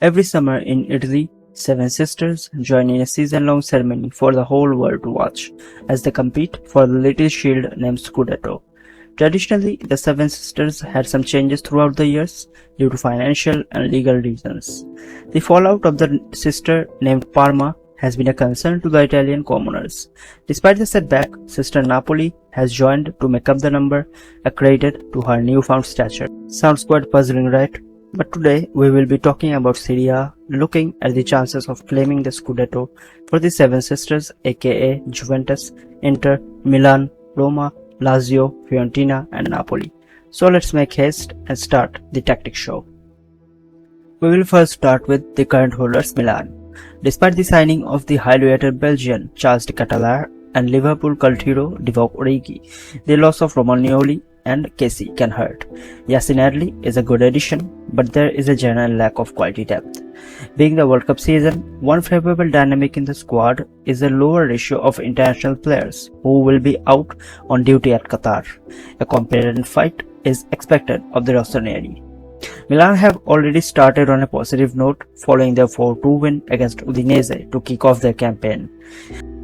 Every summer in Italy, seven sisters join in a season-long ceremony for the whole world to watch as they compete for the little shield named Scudetto. Traditionally, the seven sisters had some changes throughout the years due to financial and legal reasons. The fallout of the sister named Parma has been a concern to the Italian commoners. Despite the setback, Sister Napoli has joined to make up the number accredited to her newfound stature. Sounds quite puzzling, right? But today we will be talking about Serie A, looking at the chances of claiming the Scudetto for the Seven Sisters aka Juventus, Inter, Milan, Roma, Lazio, Fiorentina and Napoli. So let's make haste and start the tactic show. We will first start with the current holders Milan. Despite the signing of the highly rated Belgian Charles de Ketelaere and Liverpool cult hero Divock Origi, the loss of Romagnoli and Casey can hurt. Yacine Adli is a good addition, but there is a general lack of quality depth. Being the World Cup season, one favorable dynamic in the squad is a lower ratio of international players who will be out on duty at Qatar. A competitive fight is expected of the Rossoneri. Milan have already started on a positive note following their 4-2 win against Udinese to kick off their campaign.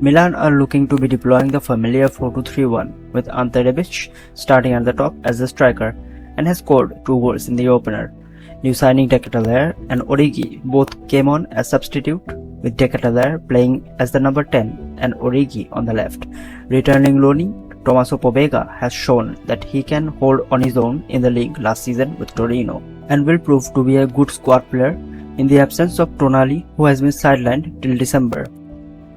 Milan are looking to be deploying the familiar 4-2-3-1 with Ante Rebic starting at the top as the striker and has scored 2 goals in the opener. New signing De Ketelaere and Origi both came on as substitute, with De Ketelaere playing as the number 10 and Origi on the left. Returning loanee Tommaso Pobega has shown that he can hold on his own in the league last season with Torino and will prove to be a good squad player in the absence of Tonali, who has been sidelined till December.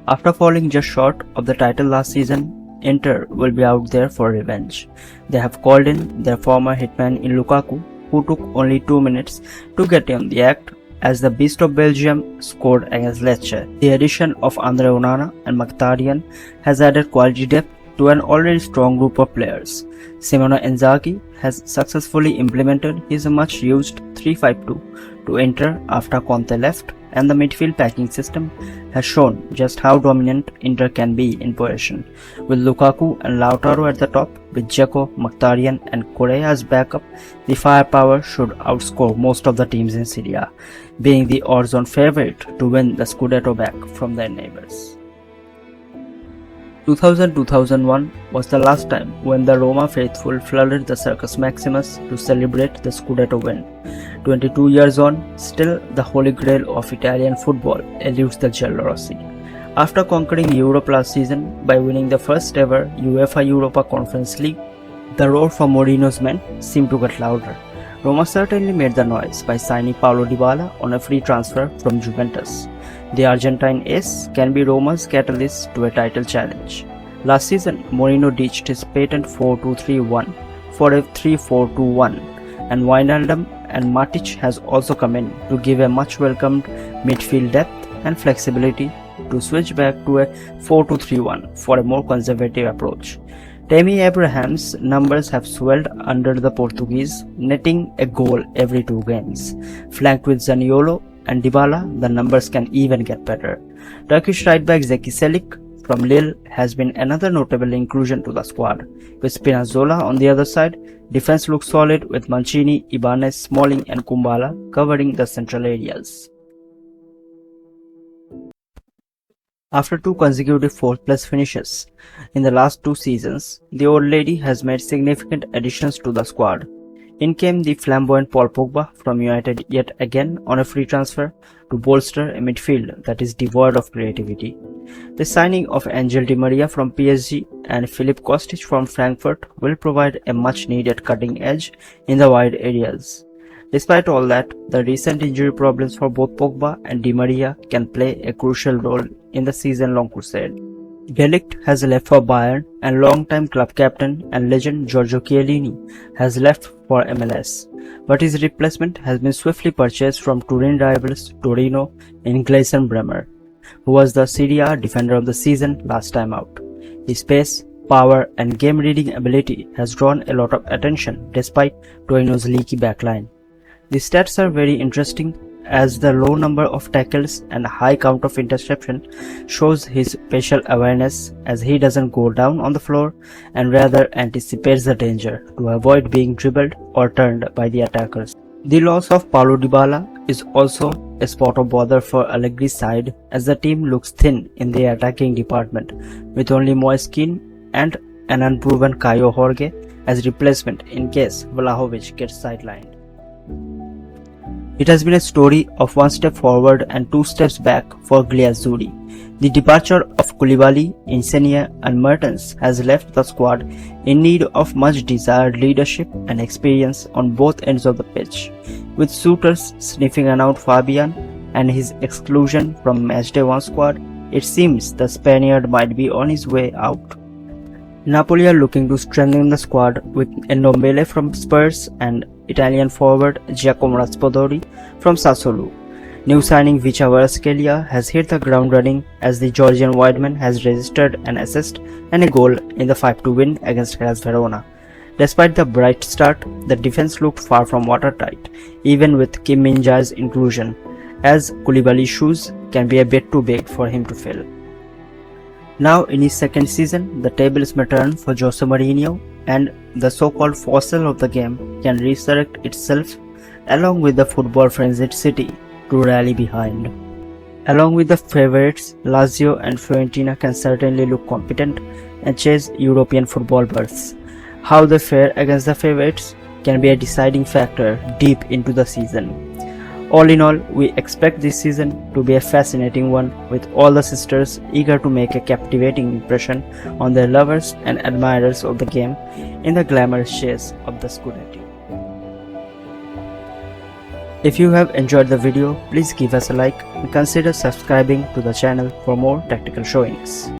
After falling just short of the title last season, Inter will be out there for revenge. They have called in their former hitman in Lukaku, who took only 2 minutes to get on the act as the Beast of Belgium scored against Lecce. The addition of Andre Onana and Mkhitaryan has added quality depth to an already strong group of players. Simone Inzaghi has successfully implemented his much-used 3-5-2 to Inter after Conte left, and the midfield packing system has shown just how dominant Inter can be in possession. With Lukaku and Lautaro at the top, with Dzeko, Mkhitaryan and Correa as backup, the firepower should outscore most of the teams in Serie A, being the odds-on favorite to win the Scudetto back from their neighbors. 2000-2001 was the last time when the Roma faithful flooded the Circus Maximus to celebrate the Scudetto win. 22 years on, still the holy grail of Italian football eludes the Giallorossi. After conquering Europe last season by winning the first ever UEFA Europa Conference League, the roar from Mourinho's men seemed to get louder. Roma certainly made the noise by signing Paulo Dybala on a free transfer from Juventus. The Argentine ace can be Roma's catalyst to a title challenge. Last season, Mourinho ditched his patent 4-2-3-1 for a 3-4-2-1, and Wijnaldum and Matic has also come in to give a much welcomed midfield depth and flexibility to switch back to a 4-2-3-1 for a more conservative approach. Tammy Abraham's numbers have swelled under the Portuguese, netting a goal every 2 games. Flanked with Zaniolo and Dybala, the numbers can even get better. Turkish right back Zeki Çelik from Lille has been another notable inclusion to the squad. With Spinazzola on the other side, defense looks solid with Mancini, Ibanez, Smalling and Kumbala covering the central areas. After 2 consecutive 4th-place finishes in the last 2 seasons, the old lady has made significant additions to the squad. In came the flamboyant Paul Pogba from United yet again on a free transfer to bolster a midfield that is devoid of creativity. The signing of Angel Di Maria from PSG and Filip Kostic from Frankfurt will provide a much-needed cutting edge in the wide areas. Despite all that, the recent injury problems for both Pogba and Di Maria can play a crucial role in the season-long crusade. De Ligt has left for Bayern, and long-time club captain and legend Giorgio Chiellini has left for MLS, but his replacement has been swiftly purchased from Turin rivals Torino in Gleison Bremer, who was the Serie A Defender of the Season last time out. His pace, power and game-reading ability has drawn a lot of attention despite Torino's leaky backline. The stats are very interesting, as the low number of tackles and high count of interception shows his spatial awareness, as he doesn't go down on the floor and rather anticipates the danger to avoid being dribbled or turned by the attackers. The loss of Paulo Dybala is also a spot of bother for Allegri's side as the team looks thin in the attacking department, with only Moiskin and an unproven Caio Jorge as replacement in case Vlahovic gets sidelined. It has been a story of one step forward and two steps back for Gliazzurri. The departure of Koulibaly, Insigne and Mertens has left the squad in need of much desired leadership and experience on both ends of the pitch, with suitors sniffing around Fabian and his exclusion from Matchday 1 squad. It seems the Spaniard might be on his way out. Napoli are looking to strengthen the squad with Ndombele from Spurs and Italian forward Giacomo Raspadori from Sassuolo. New signing Vicha Kvaratskhelia has hit the ground running as the Georgian wideman has registered an assist and a goal in the 5-2 win against Hellas Verona. Despite the bright start, the defense looked far from watertight, even with Kim Min-jae's inclusion, as Koulibaly's shoes can be a bit too big for him to fill. Now in his second season, the tables may turn for Jose Mourinho, and the so-called fossil of the game can resurrect itself along with the football-frenzied city to rally behind. Along with the favourites, Lazio and Fiorentina can certainly look competent and chase European football berths. How they fare against the favourites can be a deciding factor deep into the season. All in all, we expect this season to be a fascinating one, with all the sisters eager to make a captivating impression on their lovers and admirers of the game in the glamorous chase of the Scudetto. If you have enjoyed the video, please give us a like and consider subscribing to the channel for more tactical showings.